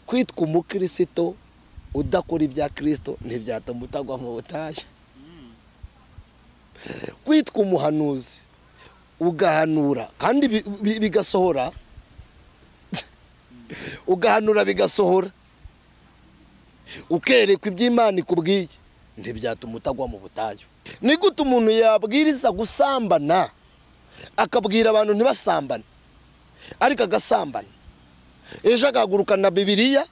kwitwa umukristo udakora ibya Kristo ntibyatuma utagwa mu butayu. Kwitwa umuhanuzi ugahanura kandi bigasohora, ugahanura bigasohora, ukerekwa iby'Imana ikubwiye ntibyatuma utagwa mu butayu. Ni gute umuntu yabwiriza gusambana akabwira abantu ntibasambane ariko agasambana, ejo akagurukana Bibiliya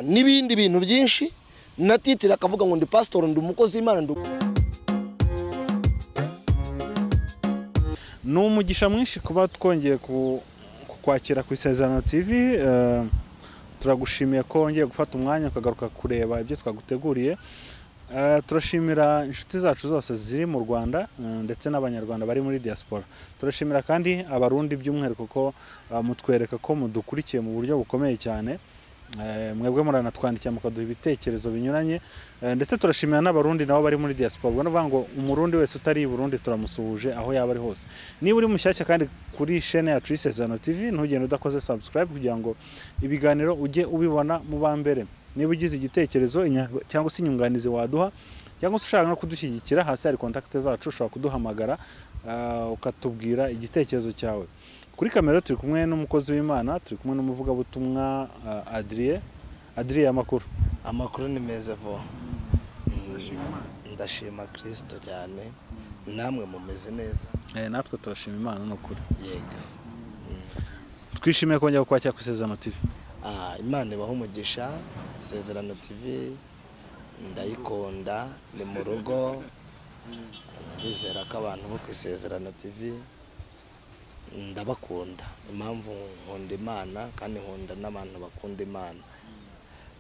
n'ibindi bintu byinshi na titira akavuga ngo ndi pastor, ndi umukozi w'Imana. N'umugisha mwinshi kuba twongeye kwakira ku Isezerano TV. Turagushimiye ko wongeye gufata umwanya ukagaruka kureba ibyo twaguteguriye. Turashimira inshuti zacu zose ziri mu Rwanda ndetse n'abanyarwanda bari muri diaspora. Turashimira kandi abarundi by'umwihariko ko mutwereka ko mudukurikiye mu buryo bukomeye cyane. Mwebwe muranatwandikiye mukaduha ibitekerezo binyuranye, ndetse turashimira n'abarundi nabo bari muri diaspora. Ubwo navuga ngo umurundi wese utari i Burundi turamusuhuje aho yaba ari hose. Niba uri mushyashya kandi kuri chaîne yacu Isezerano TV, ntugende udakoze subscribe kugira ngo ibiganiro ujye ubibona mu bambere. Niba ugize igitekerezo cyangwa se inyunganizi waduha, cyangwa se ushaka no kudushyigikira, hasi hari contact zacu, ushobora kuduhamagara ukatubwira igitekerezo cyawe. Kuri kamera turi kumwe n'umukozi w'Imana, turi kumwe n'umuvugabutumwa Adrien. Amakuru ni meza vo. Ndashima Kristo cyane, namwe mumeze neza. Natwe turashima Imana n'ukuri. Yego. Twishimiye kongera kwakira ku Isezerano TV. Imana ibaho umugisha. Isezerano TV ndayikunda, ni mu rugo. Nizera ko abantu bo ku Isezerano TV ndabakunda. Impamvu nkunda Imana kandi nkunda n'abantu bakunda Imana.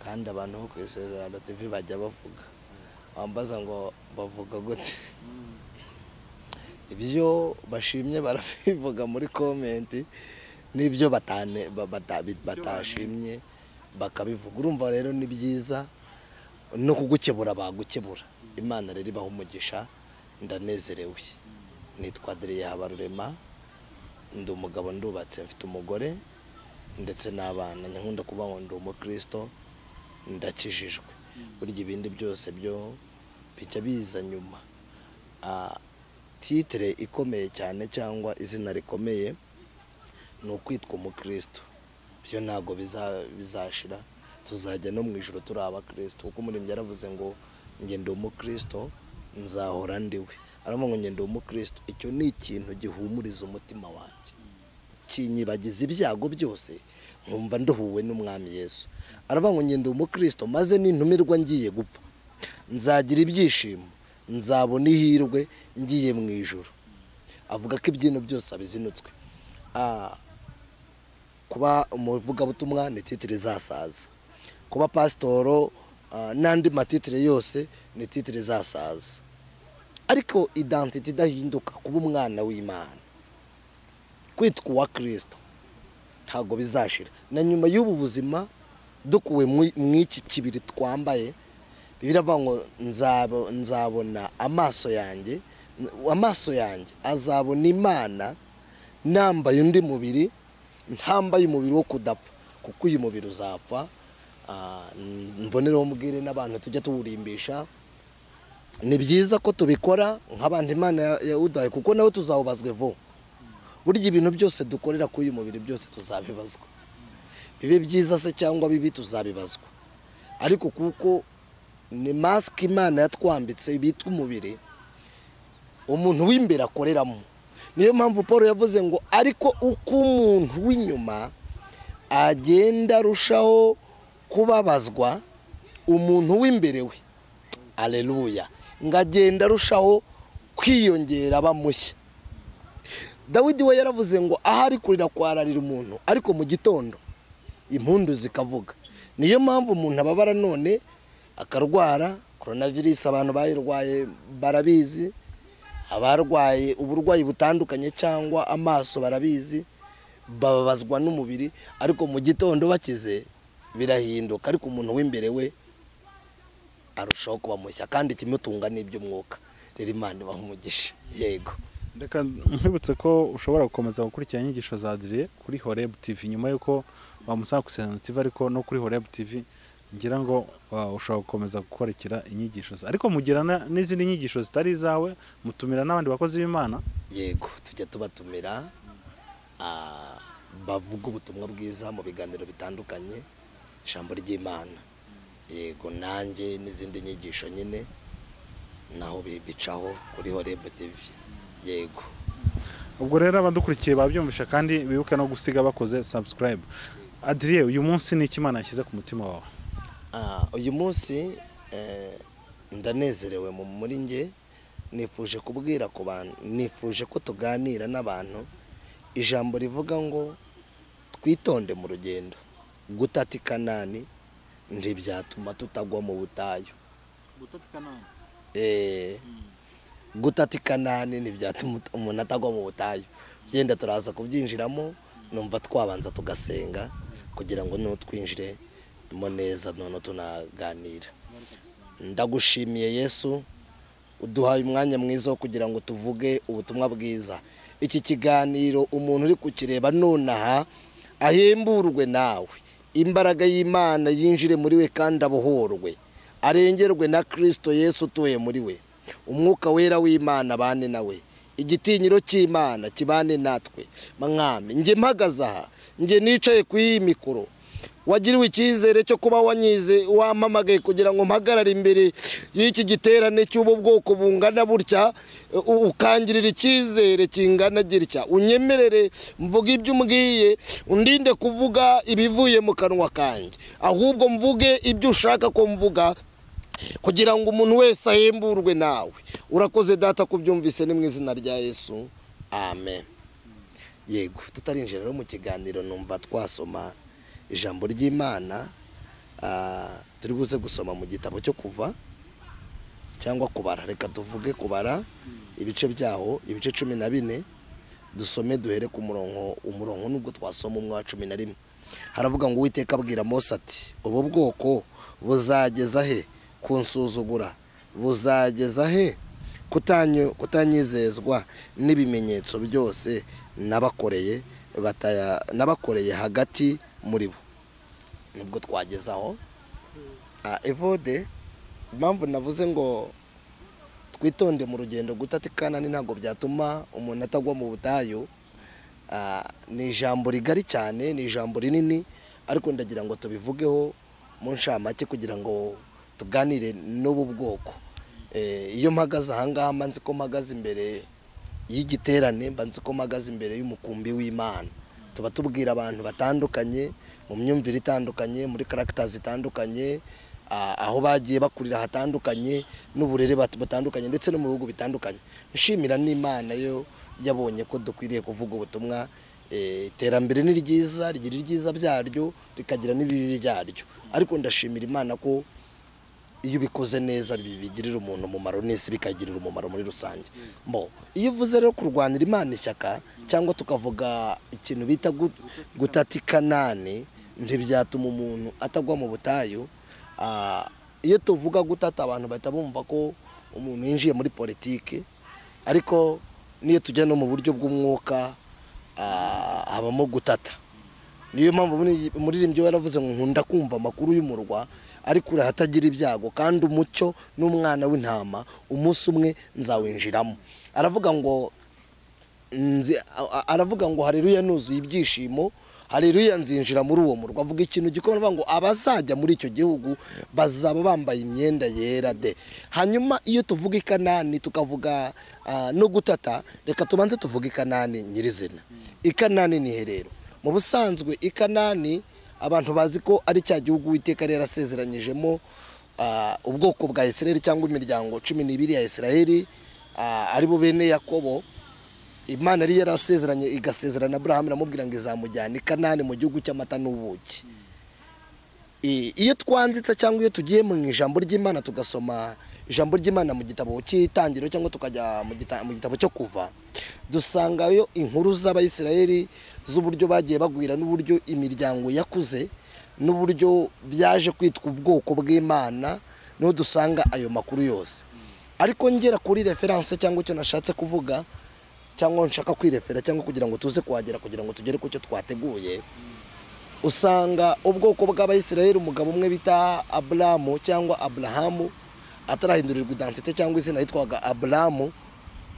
Kandi abantu bo ku Isezerano TV bajya bavuga, bambaza ngo bavuga gute. Ibyo bashimye barabivuga muri comment, n'ibyo batashimye bakabivuga. Urumva rero ni byiza no kugukebura bagukebura. Imana rero ibaho umugisha, ndanezerewe. Nitwa Adrien Habarurema, ndi umugabo, ndubatse, mfite umugore ndetse n'abana. Nkunda kuba ngo ndi umukristo, ndakijijwe. Burya ibindi byose byo bijya biza nyuma. Titre ikomeye cyane cyangwa izina rikomeye ni ukwitwa umukristo. Byo ntago bizashira, tuzajya no mu ijuru turi abakristo. Kuko umuririmbyi yaravuze ngo nge ndi umukristo nzahora ndiwe. Aravuga ngo nge ndi umukristo. Icyo ni ikintu gihumuriza umutima wanjye, kinyibagiza ibyago byose, nkumva nduhuwe n'umwami Yesu. Aravuga ngo nge ndi umukristo, maze nintumirwa ngiye gupfa nzagira ibyishimo, nzabona ihirwe ngiye mu ijuru. Avuga ko ibyino byose abizinutswe. Kuba umuvugabutumwa ni titire zasaza, kuba pasitoro n'andi matitire yose ni titire zasaza, ariko identity idahinduka, kuba umwana w'Imana, kwitwa uwa Kristo ntago bizashira. Na nyuma y'ubu buzima dukuwe mu iki kibiri twambaye, Bibiliya avuga ngo nzabona amaso yanjye azabona Imana nambaye undi mubiri, ntambaye umubiri wo kudapfa, kuko uyu mubiri uzapfa. Mboneraho mbwire n'abantu tujya tuwurimbisha. Ni byiza ko tubikora nk'abandi Imana yawudaye, kuko nawe tuzawubazwe vo. Burya ibintu byose dukorera kuri uyu mubiri byose tuzabibazwa, bibe byiza se cyangwa bibi tuzabibazwa. Ariko kuko ni mask Imana yatwambitse bitwa umubiri, umuntu w'imbere akoreramo. Niyo mpamvu Paul yavuze ngo ariko uko umuntu w'inyuma agenda arushaho kubabazwa, umuntu w'imbere we, aleluya, ngagenda arushaho kwiyongera bamushya. Dawidi we yaravuze ngo ahari kurira kwararira umuntu, ariko mu gitondo impundu zikavuga. Niyo mpamvu umuntu ababara none akarwara coronavirus, abantu bayirwaye barabizi, abarwaye uburwayi butandukanye cyangwa amaso barabizi, babazwa n'umubiri, ariko mu gitondo bakize birahinduka. Ariko umuntu w'imbere we arushaho kuba mushya, kandi kimutunga n'iby'umwuka. Rero Imana ibaho umugisha. Yego. reka nkwibutse ko ushobora gukomeza gukurikirana inyigisho za Adrien kuri Horeb TV nyuma yuko bamusanga ku Isezerano TV, ariko no kuri Horeb TV ngira ngo ushobora gukomeza gukurikira inyigisho ariko mugirana n'izindi nyigisho zitari izawe, mutumira n'abandi bakozi b'Imana. Yego, tujya tubatumira bavuga ubutumwa bwiza mu biganiro bitandukanye, ijambo ry'Imana. Yego, nanjye n'izindi nyigisho nyine naho bicaho kuri Horeb TV. Yego, ubwo rero abadukurikiye babyumvisha kandi bibuke no gusiga bakoze subscribe. Adrien, uyu munsi ni iki Imana yashyize ku mutima wawe? Uyu munsi ndanezerewe muri nge, nifuje kubwira ku bantu, nifuje ko tuganira n'abantu ijambo rivuga ngo twitonde mu rugendo, gutata i Kanani ntibyatuma tutagwa mu butayu. Gutata i Kanani? Gutata i Kanani ntibyatuma umuntu atagwa mu butayu. Byenda turaza kubyinjiramo, numva twabanza tugasenga kugira ngo nutwinjire mo neza none tunaganira. Ndagushimiye Yesu, uduhaye umwanya mwiza wo kugira ngo tuvuge ubutumwa bwiza. Iki kiganiro umuntu uri kukireba nonaha ahemburwe nawe, imbaraga y'Imana yinjire muri we kandi abohorwe, arengerwe na Kristo Yesu utuye muri we. Umwuka wera w'Imana bane nawe, igitinyiro cy'Imana kibane natwe. Mwami, nge mpagaze aha, nge nicaye ku iyi mikoro, wagiriwe icyizere cyo kuba wanyize wampamagaye kugira ngo mpagarare imbere y'iki giterane cy'ubu bwoko bungana burya, ukangirira icyizere kingana gitya. Unyemerere mvuga ibyo umbwiye, undinde kuvuga ibivuye mu kanwa kanjye, ahubwo mvuge ibyo ushaka ko mvuga kugira ngo umuntu wese ahemburwe nawe. Urakoze Data kubyumvise, ni mu izina rya Yesu, amen. Yego, tutarinjira rero mu kiganiro, numva twasoma ijambo ry'Imana. Turi buze gusoma mu gitabo cyo Kuva cyangwa kubara. Reka tuvuge kubara ibice byaho, ibice 14. Dusome duhere ku umurongo nubwo twasoma umwe wa 11. Haravuga ngo Uwiteka abwira Mose ati, ubu bwoko buzageza he kunsuzugura? Buzageza he kutanyizezwa n'ibimenyetso byose nabakoreye hagati muri bo? Nubwo twagezaho Evode, impamvu navuze ngo twitonde mu rugendo, gutata i Kanani ntabwo byatuma umuntu atagwa mu butayu. Ni ijambo rigari cyane, ni ijambo rinini, ariko ndagira ngo tubivugeho mu nshamake kugira ngo tuganire n'ubu bwoko. Iyo mpagaze ahangaha mbanze ko mpagaze imbere y'igiterane, mbanze ko mpagaze imbere y'umukumbi w'Imana. Tuba tubwira abantu batandukanye mu myumvire itandukanye, muri characters zitandukanye, aho bagiye bakurira hatandukanye, n'uburere batandukanye, ndetse no mu bihugu bitandukanye. Nshimira n'Imana yo yabonye ko dukwiriye kuvuga ubutumwa. Iterambere ni ryiza, rigira ibyiza byaryo, rikagira n'ibibi byaryo, ariko ndashimira Imana ko iyo bikoze neza bigirira umuntu umumaro, n'isi bikagirira umumaro muri rusange. Iyo uvuze rero kurwanira Imana ishyaka, cyangwa tukavuga ikintu bita gutata i Kanani ntibyatuma umuntu atagwa mu butayu. Iyo tuvuga gutata, abantu bahita bumva ko umuntu yinjiye muri politike, ariko niyo tujya no mu buryo bw'umwuka habamo gutata. Niyo mpamvu umuririmbyi yaravuze ngo nkunda kumva amakuru y'umurwa, ariko urahatagira ibyago, kandi umucyo n'umwana w'intama umunsi umwe nzawinjiramo. Aravuga ngo haleluya, nuzuye ibyishimo, haleluya, nzinjira muri uwo murwa. Avuga ikintu gikomeye, avuga ngo abazajya muri icyo gihugu bazaba bambaye imyenda yera de. Hanyuma iyo tuvuga i Kanani tukavuga no gutata, reka tubanze tuvuga i Kanani nyirizina. I Kanani ni herero. Mu busanzwe i Kanani abantu bazi ko ari cya gihugu Uwiteka yari yarasezeranyijemo ubwoko bwa Isiraheli, cyangwa imiryango 12 ya Isiraheli, ari bo bene Yakobo. Imana yari yarasezeranye, igasezerana Abrahamu, iramubwira ngo izamujyana i Kanani mu gihugu cy'amata n'ubuki. Iyo twanzitse cyangwa iyo tugiye mu ijambo ry'Imana tugasoma ijambo ry'Imana mu gitabo cy'Itangiriro, cyangwa tukajya mu gitabo cyo Kuva, dusangayo inkuru z'Abayisiraheli z'uburyo bagiye bagwira, n'uburyo imiryango yakuze, n'uburyo byaje kwitwa ubwoko bw'Imana. Niho dusanga ayo makuru yose. Ariko ngera kuri reference cyangwa icyo nashatse kuvuga, cyangwa nshaka kwirefera cyangwa kugira ngo tuze kuhagera kugira ngo tugere ku cyo twateguye, usanga ubwoko bw'Abayisiraheli umugabo umwe bita Aburamu cyangwa Aburahamu atarahindurirwa identite cyangwa izina yitwaga Aburamu,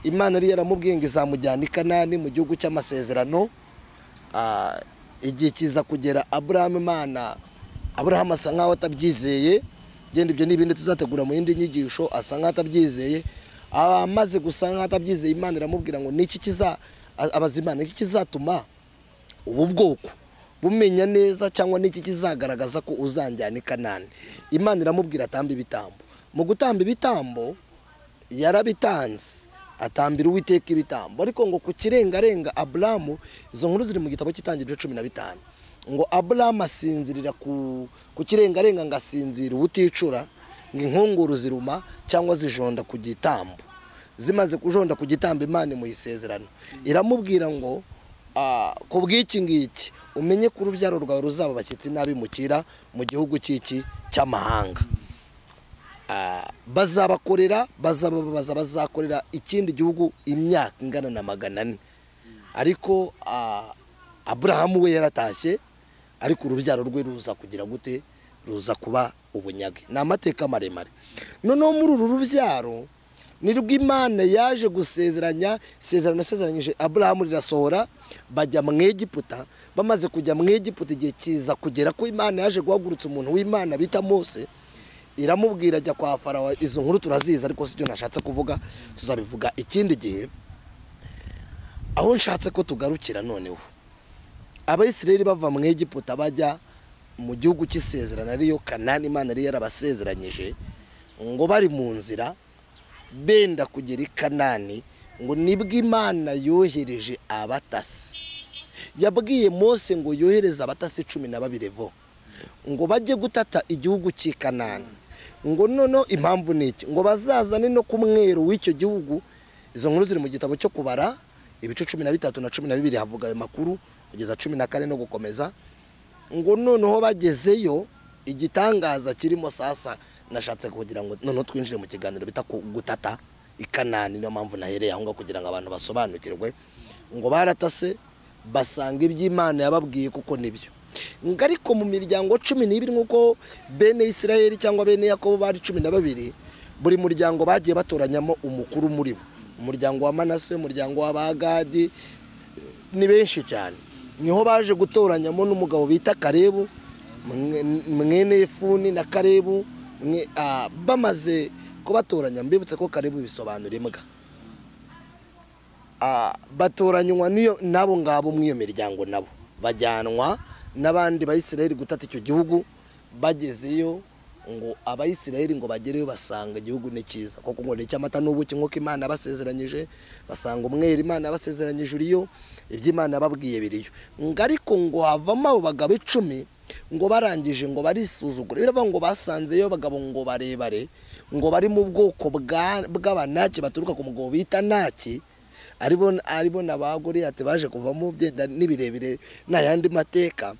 Imana yari yaramubwiye ngo izamujyana i Kanani mu gihugu cy'amasezerano. Igihe kiza kugera Aburahamu asa nkaho atabyizeye, genda ibyo n'ibindi tuzategura mu yindi nyigisho, asa nkaho atabyizeye. Amaze gusa nkaho atabyizeye, Imana iramubwira ngo niki abazimana iki kizatuma ubu bwoko bumenya neza cyangwa niki kizagaragaza ko uzanjyana i Kanani. Imana iramubwira atamba ibitambo. Mu gutamba ibitambo yarabitanze, atambira Uwiteka ibitambo, ariko ngo ku kirengarenga Aburamu, izo nkuru ziri mu gitabo cy'Itangiriro 15, ngo Aburamu asinzirira ku kirengarenga, ngasinzira ubuticura, ngo inkongoro ziruma cyangwa zijonda ku gitambo. Zimaze kujonda ku gitambo, Imana mu isezerano iramubwira ngo ku bw'iki ngiki umenye ko urubyaro rwawe ruzaba bashyitsi n'abimukira mu gihugu cy'iki cy'amahanga. Bazabakorera, bazakorera ikindi gihugu imyaka ingana na 400. Ariko Aburahamu we yaratashye, ariko urubyaro rwe ruza kugira gute? Ruza kuba ubunyage. Ni amateka maremare. Noneho muri uru rubyaro nirwo Imana yaje gusezeranya, isezerano yasezeranyije Aburahamu rirasohora, bajya mu Egiputa. Bamaze kujya mu Egiputa, igihe kiza kugera ko Imana yaje guhagurutsa umuntu w'Imana bita Mose, iramubwira ajya kwa Farawo. Izo nkuru turaziza, ariko sicyo nashatse kuvuga, tuzabivuga ikindi gihe. Aho nshatse ko tugarukira noneho, Abayisiraheli bava mu Egiputa bajya mu gihugu cy'isezerano ariyo Kanani, Imana yari yarabasezeranyije. Ngo bari mu nzira benda kugera i Kanani, ngo nibwo Imana yohereje abatasi. Yabwiye Mose ngo yohereze abatasi 12 ngo bajye gutata igihugu cy'i Kanani. Ngo nono impamvu niki? Ngo bazazane no ku mwero w'icyo gihugu. Izo nkuru ziri mu gitabo cyo kubara ibice 13 na 12, havuga ayo makuru kugeza 14 no gukomeza. Ngo noneho bagezeyo, igitangaza kirimo sasa nashatse kugira ngo noneho twinjire mu kiganiro bita gutata i Kanani. Niyo mpamvu nahereye aho ngo kugira ngo abantu basobanukirwe. Ngo baratase basanga iby'Imana yababwiye kuko nibyo. Ngo ariko mu miryango 12 nkuko bene Isiraheli cyangwa bene Yakobo bari 12, buri muryango bagiye batoranyamo umukuru muri bo. Umuryango wa Manase, umuryango wa Bagadi, ni benshi cyane. Niho baje gutoranyamo n'umugabo bita Kalebu, mwene Yefuni na Kalebu. Bamaze kubatoranya, mbibutse ko Kalebu bisobanura imbwa. Batoranywa nabo ngabo mu iyo miryango, nabo bajyanwa n'abandi Bayisiraheli gutata icyo gihugu. Bagezeyo, ngo Abayisiraheli ngo bagereyo basanga igihugu ni cyiza, kuko ngo ni cy'amata n'ubuki nk'uko Imana yabasezeranyije. Basanga umwere Imana yabasezeranyije uriyo, iby'Imana yababwiye biriyo. Ngo ariko ngo havamo abo bagabo 10, ngo barangije ngo barisuzugura. Biravuga ngo basanzeyo abagabo ngo barebare, ngo bari mu bwoko bw'Abanaki, baturuka ku mugabo bita Naki, aribo n'abagore ati baje kuvamo byenda nibirebire n'ayandi mateka.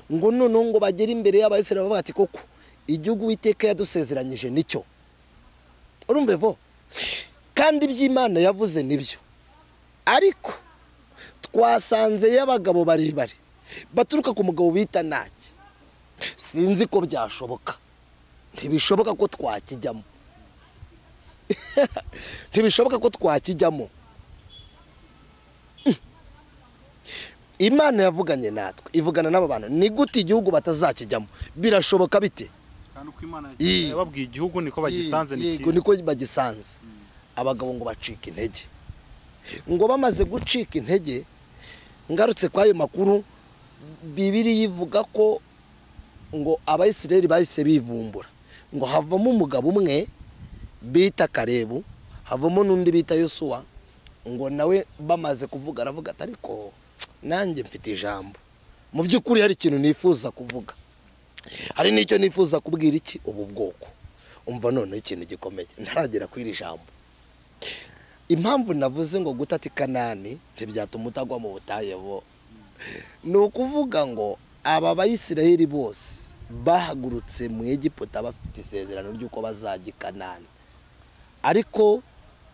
Ngo noneho ngo bagera imbere y'Abayisiraheli bavuga ati koko igihugu Uwiteka yadusezeranyije nicyo. Urumve vo, kandi iby'Imana yavuze nibyo, ariko twasanze y'abagabo barebare baturuka ku mugabo bita Naki. Sinzi ko byashoboka, ntibishoboka ko twakijyamo. Ntibishoboka ko twakijyamo. Imana yavuganye natwe, ivugana n'abo bantu. Ni gute igihugu batazakijyamo? Birashoboka bite? Kandi uko Imana yababwiye igihugu niko bagisanze, niko bagisanze. Abagabo ngo bacika intege. Ngo bamaze gucika intege, ngarutse kwa ayo makuru, Bibiliya ivuga ko ngo Abayisiraheli bahise bivumbura. Ngo havamo umugabo umwe bita Kalebu, havamo n'undi bita Yosuwa. Ngo nawe bamaze kuvuga aravuga ati ariko nanjye mfite ijambo. Mu by'ukuri hari ikintu nifuza kuvuga, hari n'icyo nifuza kubwira iki ubu bwoko. Umva none ikintu gikomeye, ntaragera kwiri ijambo. Impamvu navuze ngo gutata i Kanani ntibyatuma utagwa mu butayu bo, ni ukuvuga ngo aba Bayisiraheli bose bahagurutse mu Egiputa bafite isezerano ry'uko bazajya i Kanani, ariko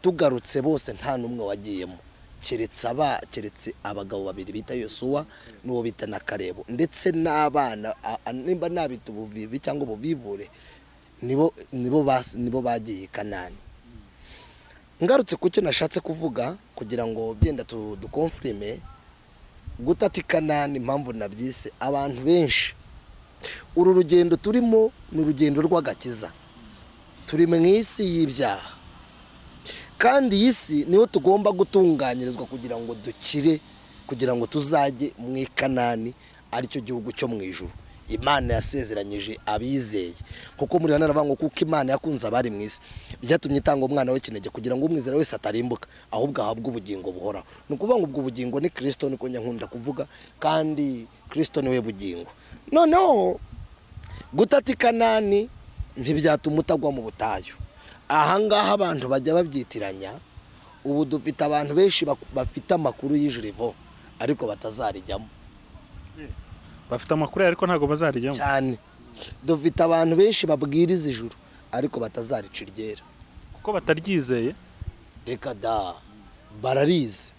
tugarutse bose nta n'umwe wagiyemo keretse abagabo babiri bita Yosuwa n'uwo bita na Kalebu ndetse n'abana nimba nabita ubuvivi cyangwa ubuvivure nibo bagiye Kanani. Ngarutse ku cyo nashatse kuvuga kugira ngo byenda dukonfirime gutati Kanani, impamvu nabyise abantu benshi uru rugendo turimo ni urugendo rw'agakiza, turi mu isi y'ibyaha kandi iyi si niho tugomba gutunganyirizwa kugira ngo dukire, kugira ngo tuzajye mu Kanani aricyo gihugu cyo mu ijuru Imana yasezeranyije abizeye. Kuko muri hano aravuga ngo kuko Imana yakunze abari mu isi byatumye itanga umwana we kinege kugira ngo umwizera wese atarimbuka ahubwo ahabwe ubugingo buhoraho. Ni ukuvuga ngo ubwo bugingo ni Kristo, niko nyankunda kuvuga, kandi Kristo niwe bugingo. Noneho gutati Kanani ntibyatuma utagwa mu butayu. Ahangaha abantu bajya babyitiranya. Ubu dufite abantu benshi bafite amakuru y'ijuru ariko batazarijyamo. Bafite amakuru ariko ntago bazarijyamo cyane. Dufite abantu benshi babwiriza ijuru ariko batazarica iryera kuko bataryizeye. Reka da, bararize,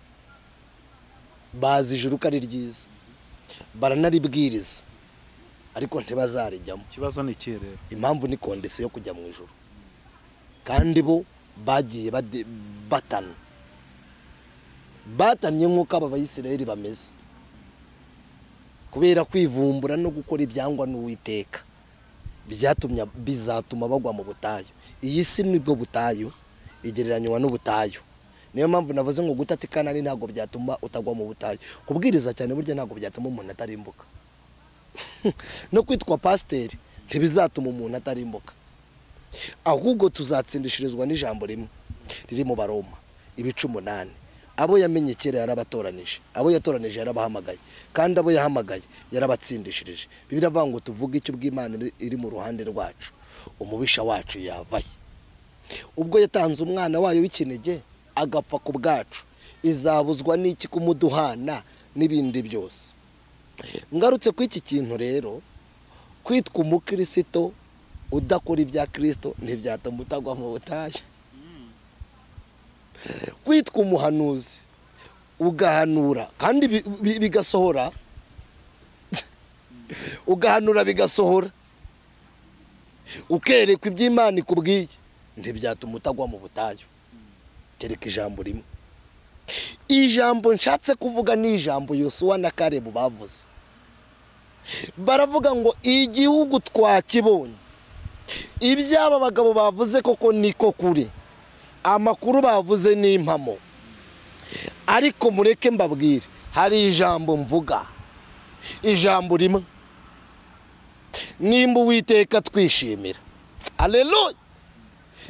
bazi ijuru ko ari ryiza, baranaribwiriza ariko ntibazarijyamo. Ikibazo ni iki rero? Impamvu ni kondisiyo yo kujya mu ijuru, kandi bo bagiye batanye nk'uko aba Bayisiraheli bameze, kubera kwivumbura no gukora ibyangwa n'Uwiteka bizatuma bagwa mu butayu. Iyi si nibwo butayu, igereranywa n'ubutayu. Niyo mpamvu navuze ngo gutati Kanani ntago byatuma utagwa mu butayu. Kubwiriza cyane burya ntago byatuma umuntu atarimbuka. No kwitwa pasiteri ntibizatuma umuntu atarimbuka, ahubwo tuzatsindishirizwa n'ijambo rimwe riri mu Baroma 8. Abo yamenye kera yarabatoranije, abo yatoranije yarabahamagaye, kandi abo yahamagaye yarabatsindishirije. Bibiliya avuga ngo tuvuge icyo bw'Imana iri mu ruhande rwacu, umubisha wacu yavaye. Ubwo yatanze umwana wayo w'ikinege agapfa ku bwacu, izabuzwa n'iki kumuduhana n'ibindi byose. Ngarutse ku iki kintu rero, kwitwa umukristo udakora ibya Kristo ntibyatuma utagwa mu butayu. Kwitwa umuhanuzi ugahanura kandi bigasohora, ugahanura bigasohora, ukerekwa iby'Imana ikubwiye, ntibyatuma utagwa mu butayu. Kereka ijambo rimwe. Ijambo nshatse kuvuga ni ijambo Yosuwa na Kalebu bavuze. Baravuga ngo igihugu twakibonye, iby'aba bagabo bavuze koko niko kuri, amakuru bavuze ni impamo. Ariko mureke mbabwire, hari ijambo mvuga, ijambo rimwe. Nimba Uwiteka twishimira, aleluya,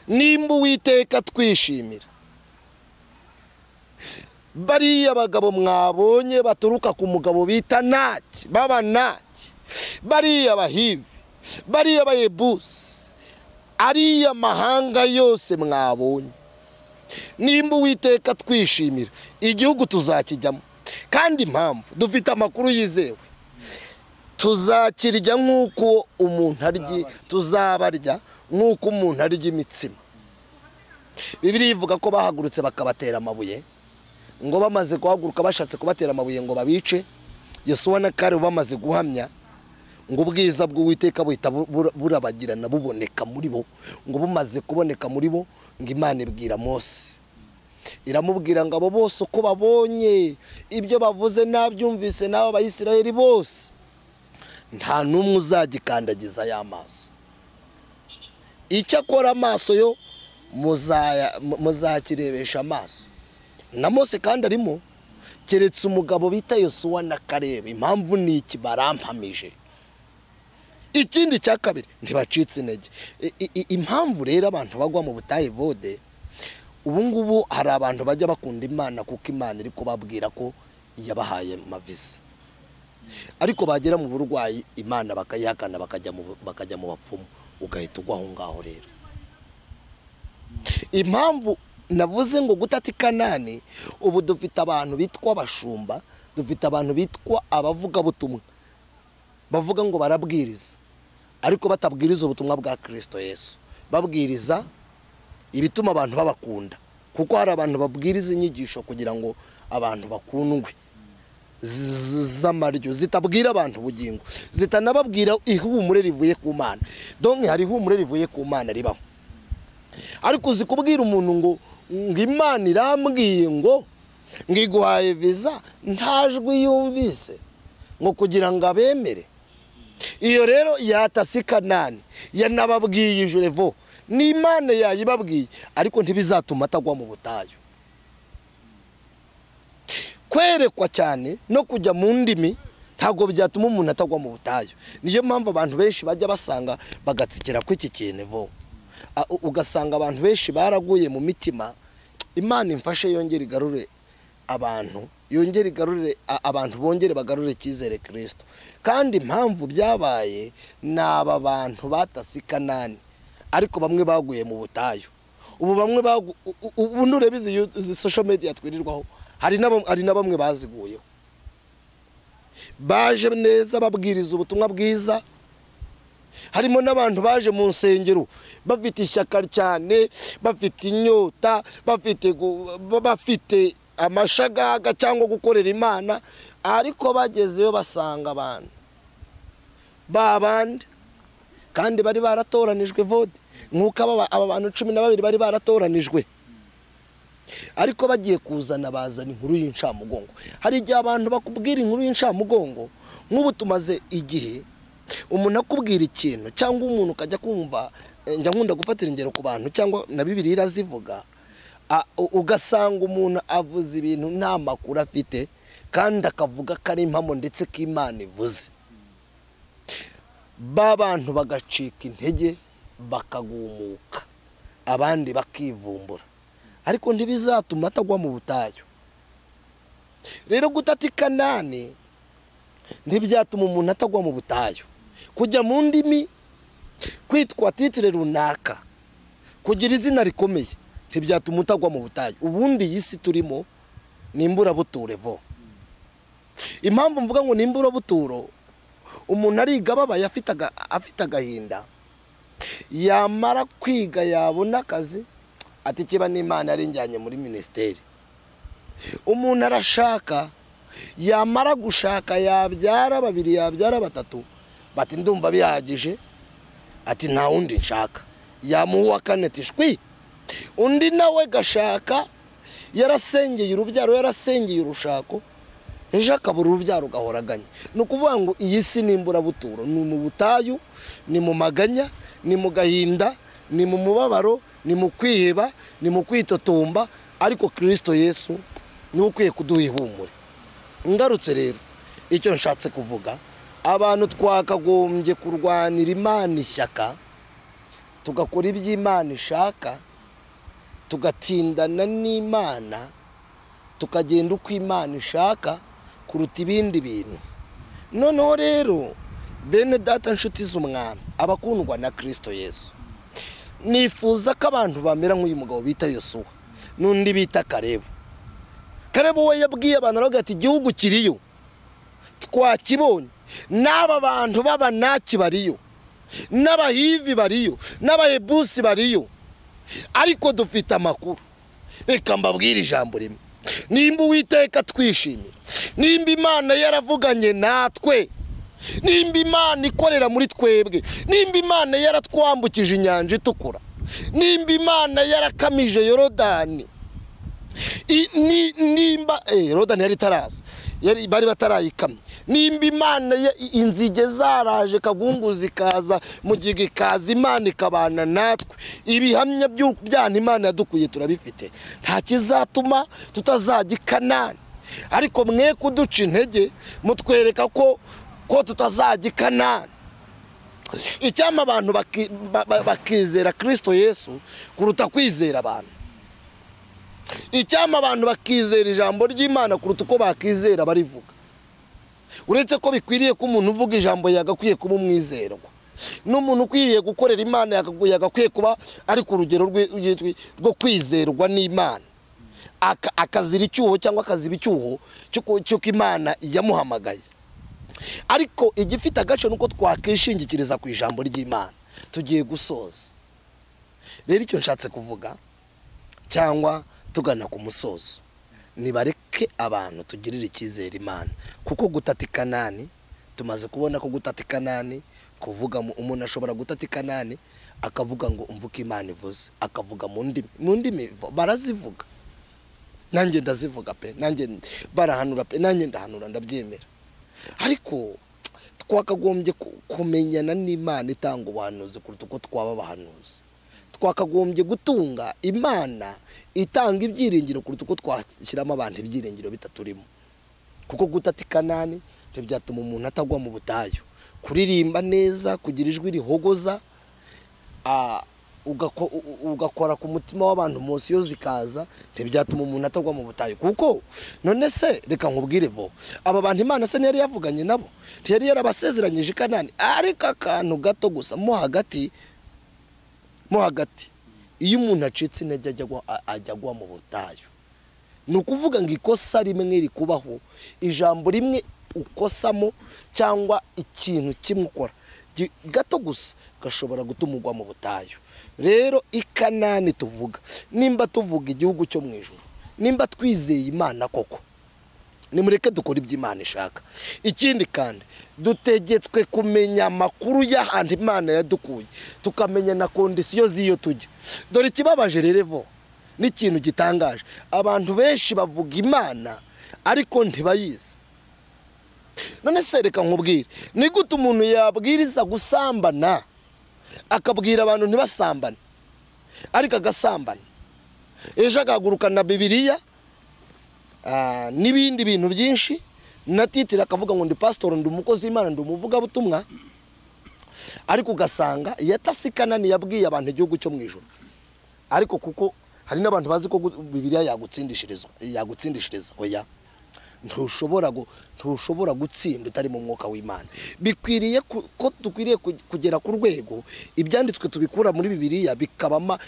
nimba Uwiteka twishimira, bariya bagabo mwabonye baturuka ku mugabo bita Naki, baba Naki, bariya Bahivi, bariya Bayebusi, ariya mahanga yose mwabonye, nimba Uwiteka twishimira, igihugu tuzakijyamo. Kandi impamvu dufite amakuru yizewe, tuzakirya nk'uko umuntu arya, tuzabarya nk'uko umuntu arya imitsima. Bibiliya ivuga ko bahagurutse bakabatera amabuye, ngo bamaze guhaguruka bashatse kubatera amabuye ngo babice. Yosuwa na Kalebu bamaze guhamya, ngo ubwiza bw'Uwiteka buhita burabagirana buboneka muri bo. Ngo bumaze kuboneka muri bo, ngo Imana ibwira Mose, iramubwira ngo abo bose uko babonye ibyo bavuze nabyumvise n'abo Bayisiraheli bose, nta n'umwe uzagikandagiza y'amaso. Icyakora amaso yo muzakirebesha amaso. Na Mose kandi arimo, keretse umugabo bita Yosuwa na Kalebu. Impamvu ni iki? Barampamije. Ikindi cya kabiri, ntibacitse intege. Impamvu rero abantu bagwa mu butayu vode, ubu ngubu hari abantu bajya bakunda Imana kuko Imana iri kubabwira ko yabahaye amavisa, ariko bagera mu burwayi Imana bakayihakana bakajya mu bapfumu, ugahita ugwa aho ngaho. Rero impamvu navuze ngo gutati Kanani, ubu dufite abantu bitwa abashumba, dufite abantu bitwa abavuga butumwa, bavuga ngo barabwiriza ariko batabwiriza ubutumwa bwa Kristo Yesu, babwiriza ibituma abantu babakunda. Kuko hari abantu babwiriza inyigisho kugira ngo abantu bakundwe z'amaryo zitabwira abantu ubugingo zitanababwira ihumure rivuye ku Mana. Donc hari ihumure rivuye ku Mana ribaho, ariko uzikubwira umuntu ngo Imana irambwiye ngo ngiguhaye visa ntajwi yumvise ngo kugira ngo abemere. Iyo rero yatasi Kanani yanababwiye Jurevo ni Imana yayibabwiye, ariko ntibizatuma atagwa mu butayu. Kwerekwa cyane no kujya mu ndimi ntago byatuma umuntu atagwa mu butayu. Niyo mpamvu abantu benshi bajya basanga bagatsikira ku iki kintu ugasanga abantu benshi baraguye mu mitima. Imana imfashe yongere igarure abantu, yongere igarure abantu, bongere bagarure cyizere Kristo. Kandi impamvu byabaye naba bantu batasi Kanani, ariko bamwe baguye mu butayu. Ubu bamwe ubu nurebizi social media twirirwaho, hari na bamwe baziguyeho, baje neza babwiriza ubutumwa bwiza. Harimo n'abantu baje mu nsengero bafite ishyaka cyane, bafite inyota, bafite amashagaga cyangwa gukorera Imana, ariko bagezeyo basanga abantu babandi kandi bari baratoranijwe vode nkuko aba bantu 12 bari baratoranijwe, ariko bagiye kuzana bazana inkuru y'incamugongo. Hari igihe abantu bakubwira inkuru y'incamugongo, nk'ubu tumaze igihe umuntu akubwira ikintu cyangwa umuntu ukajya kumva. Njya nkunda gufatira ingero ku bantu cyangwa na Bibiliya irazivuga, ugasanga umuntu avuze ibintu nta makuru afite kandi akavuga ko ari impamo ndetse ko Imana ivuze. Bantu bagacika intege bakagumuka, abandi bakivumbura, ariko ntibizatuma atagwa mu butayu. Rero gutati Kanani ntibyatuma umuntu atagwa mu butayu. Kujya mu ndimi, kwitwa titire runaka, kugira izina rikomeye ntibyatuma utagwa mu butayu. Ubundi yisi turimo nimbura buture vo. Impamvu mvuga ngo nimbura buturo, umuntu ariga babaye afite agahinda, yamara kwiga yabona akazi ati kiba n'Imana yarinjyanye muri ministeri. Umuntu arashaka, yamara gushaka yabyara 2 yabyara 3, bati ndumva bihagije, ati nta wundi nshaka, yamuwa kanetishwi. Undi nawe gashaka, yarasengeye urubyaro, yarasengeye urushako, ejo akabura urubyaro gahoraganye. Nukuvuga ngo iyi si nimbura buturo, ni mu butayu, ni mu maganya, ni mu gahinda, ni mu mubabaro, ni mu kwiheba, ni mu kwitotomba, ariko Kristo Yesu ni ukwiye kuduha ihumure. Ngarutse rero icyo nshatse kuvuga, abantu twakagombye kurwanira Imana ishyaka, tugakora iby'Imana ishaka, tugatindana n'Imana, tukagenda uko Imana ishaka kuruta ibindi bintu. Noneho rero bene data nshuti z'umwami, abakundwa na Kristo Yesu, nifuza ko abantu bamera nk'uyu mugabo bita Yosuwa n'undi bita Kalebu. Kalebu we yabwiye abantu aravuga ati igihugu kiriyo, twakibonye, n'aba bantu b'Abanaki bariyo, n'Abahivi bariyo, n'Abayebusi bariyo, ariko dufite amakuru. Reka mbabwire ijambo rimwe, nimba Uwiteka twishimira, nimba Imana yaravuganye natwe, nimba Imana ikorera muri twebwe, nimba Imana yaratwambukije inyanja itukura, nimba Imana yarakamije Yorodani, nimba Yorodani yari taraza, bari batarayikamye, nimba Imana inzige zaraje kagunguzi kaza mu gihe kaza, Imana ikabana natwe, ibihamya by'Imana Imana yadukuye turabifite, nta kizatuma tutazajya i Kanani. Ariko mwe kuduca intege mutwereka ko tutazajya i Kanani. Icyama abantu bakizera Kristo Yesu kuruta kwizera abantu. Icyama abantu bakizera ijambo ry'Imana kuruta uko bakizera barivuga. Uretse ko bikwiriye ko umuntu uvuga ijambo yagakwiye kuba umwizerwa, n'umuntu ukwiriye gukorera Imana yagakwiye kuba ari ku rugero rwo kwizerwa n'Imana, akazira icyuho cyangwa akaziba icyuho cy'uko Imana yamuhamagaye. Ariko igifite agace nuko twakishingikiriza ku ijambo ry'Imana. Tugiye gusoza rero icyo nshatse kuvuga cyangwa tugana ku musozo, mureke abantu tugirire icyizere Imana, kuko gutata i Kanani tumaze kubona ko gutata i Kanani kuvuga umuntu ashobora gutata i Kanani akavuga ngo umvuka Imana ivuze, akavuga mu ndimi barazivuga, nanjye ndazivuga pe, nanjye barahanura pe, nanjye ndahanura ndabyemera. Ariko twakagombye kumenyana n'Imana itanga ubuhanuzi kuruta uko twaba abahanuzi. Twakagombye gutunga Imana itanga ibyiringiro kuruta uko twashyiramo abantu ibyiringiro bitaturimo. Kuko gutata i Kanani byatuma umuntu atagwa mu butayu. Kuririmba neza, kugira ijwi rihogoza, ugakora ku mutima w'abantu munsi yo zikaza, byatuma umuntu atagwa mu butayu. Kuko none se reka nkubwire bo, aba bantu Imana se yari yavuganye nabo, yari yarabasezeranyije i Kanani, ariko akantu gato gusa mo hagati iyo umuntu acitse intege ajya agwa mu butayu. Ni ukuvuga ngo ikosa rimwe rikubaho, ijambo rimwe ukosamo cyangwa ikintu kimwe ukora gato gusa gashobora gutuma ugwa mu butayu. Rero i Kanani tuvuga, nimba tuvuga igihugu cyo mu ijuru, nimba twizeye Imana koko, nimureke dukora ibyo Imana ishaka. Ikindi kandi dutegetswe kumenya amakuru y'ahantu Imana yadukuye, tukamenya na kondisiyo z'iyo tujya. Dore ikibabaje rero bo n'ikintu gitangaje, abantu benshi bavuga Imana ariko ntibayizi. None se reka nkubwire, ni gute umuntu yabwiriza gusambana akabwira abantu ntibasambane ariko agasambana, ejo akaguruka na Bibiliya n'ibindi bintu byinshi, na titira akavuga ngo ndi pastor, ndi umukozi w'Imana, ndi umuvuga butumwa, ariko ugasanga yatase i Kanani yabwiye abantu igihugu cyo mu ijuru. Ariko kuko hari n'abantu bazi ko Bibiliya yagutsindishiriza, oya, ntushobora gutsinda utari mu mwuka w'Imana. Bikwiriye ko dukwiriye kugera ku rwego ibyanditswe tubikura muri Bibiliya bikabama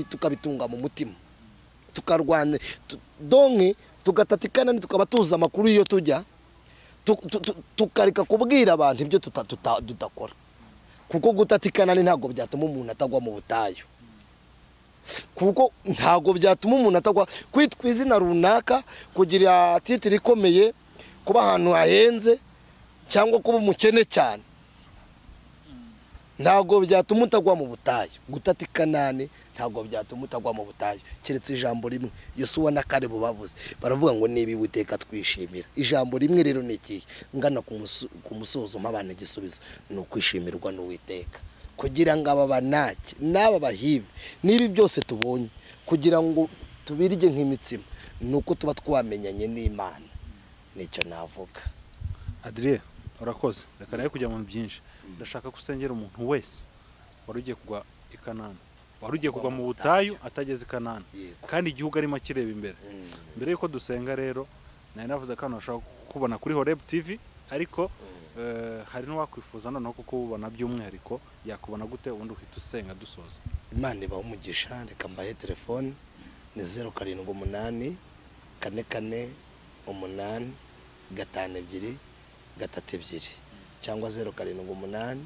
tukabitunga mu mutima, tukarwana donke tugatata i Kanani, tukaba tuzi amakuru iyo tujya, tukareka kubwira abantu ibyo tudakora. Kuko gutata i Kanani ntabwo byatuma umuntu atagwa mu butayu, kuko ntabwo byatuma umuntu atagwa kwitwa izina runaka, kugira titiri ikomeye, kuba ahantu hahenze, cyangwa kuba umukene cyane, ntabwo byatuma utagwa mu butayu. Gutata i Kanani ntabwo byatuma utagwa mu butayu, keretse ijambo rimwe Yosuwa na Kalebu bavuze, baravuga ngo niba Uwiteka twishimira. Ijambo rimwe rero ni iki, ngana ku musozo mpabana igisubizo, ni ukwishimirwa n'Uwiteka, kugira ngo aba banake n'aba bahive n'ibi byose tubonye, kugira ngo tubirye nk'imitsima, ni uko tuba twamenyanye n'Imana. Nicyo navuga. Adrien, urakoze. Reka nawe kujya mu byinshi, ndashaka gusengera umuntu wese wari ugiye kugwa i Kanani, wari ugiye kugwa mu butayu atageze i Kanani, kandi igihugu arimo kireba imbere. Mbere yuko dusenga rero, nari navuze ko hano bashobora kubona kuri Horeb TV, ariko hari n'uwakwifuza noneho kuko ubona by'umwihariko, yakubona gute ubundi uhita usenga dusoza? Imana ibaha umugisha. Reka mbahe telefone, ni 078 44 8 52 32, cyangwa 078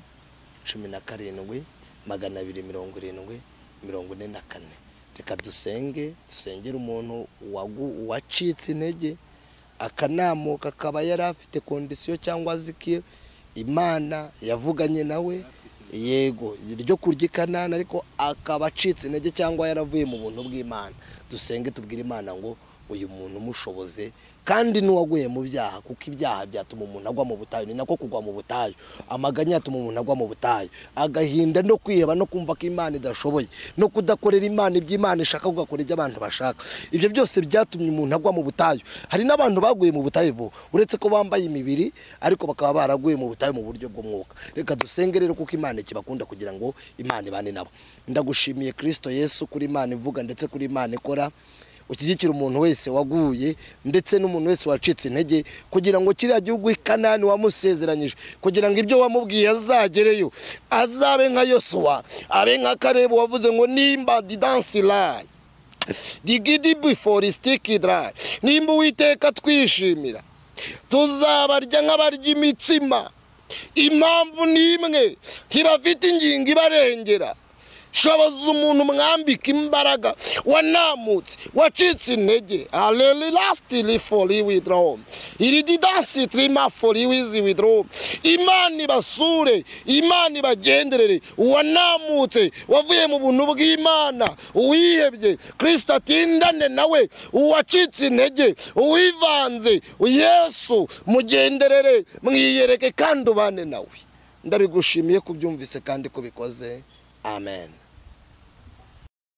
17 270 44. Reka dusengera umuntu wacitse intege, akanamo kakaba yari afite kondisiyo cyangwa zikiye Imana yavuganye nawe, yego ryo kurya i Kanani, ariko akaba acitse intege cyangwa yaravuye mu buntu bw'Imana. Dusenge tubwire Imana ngo uyu muntu mushoboze, kandi n'uwaguye mu byaha, kuko ibyaha byatuma umuntu agwa mu butayu. Ni nako kugwa mu butayu, amaganya yatuma umuntu agwa mu butayu, agahinda no kwiheba no kumva ko Imana idashoboye, no kudakorera Imana iby'Imana ishaka, ugakora ibyo abantu bashaka. Ibyo byose byatumye umuntu agwa mu butayu. Hari n'abantu baguye mu butayu uretse ko bambaye imibiri, ariko bakaba baraguye mu butayu mu buryo bw'umwuka. Reka dusenge rero, kuko Imana ikibakunda, kugira ngo Imana ibane nabo. Ndagushimiye Kristo Yesu, kuri Imana ivuga ndetse kuri Imana ikora. Ukigikira umuntu wese waguye ndetse n'umuntu wese wacitse intege, kugira ngo kiriya gihugu i Kanani wamusezeranyije, kugira ngo ibyo wamubwiye azagereyo, azabe nka Yosuwa, abe nka Kalebu wavuze ngo nimba didansila digidi before sticky dry. Nimba Uwiteka twishimira, tuzabarya nk'abarya imitsima. Impamvu ni imwe, ntibafite ingingo ibarengera, shoboza umuntu mwambika imbaraga wanamutse wacitse intege lastly for withdraw irididansi trima for withdraw Imana ibasure Imana ibagenderere wanamutse wavuye mu buntu bw'Imana uwihebye Kristo atindane nawe uwacitse intege uwivanze Yesu mugenderere mwiyereke kandi ubane nawe ndabigushimiye kubyumvise kandi kubikoze amen.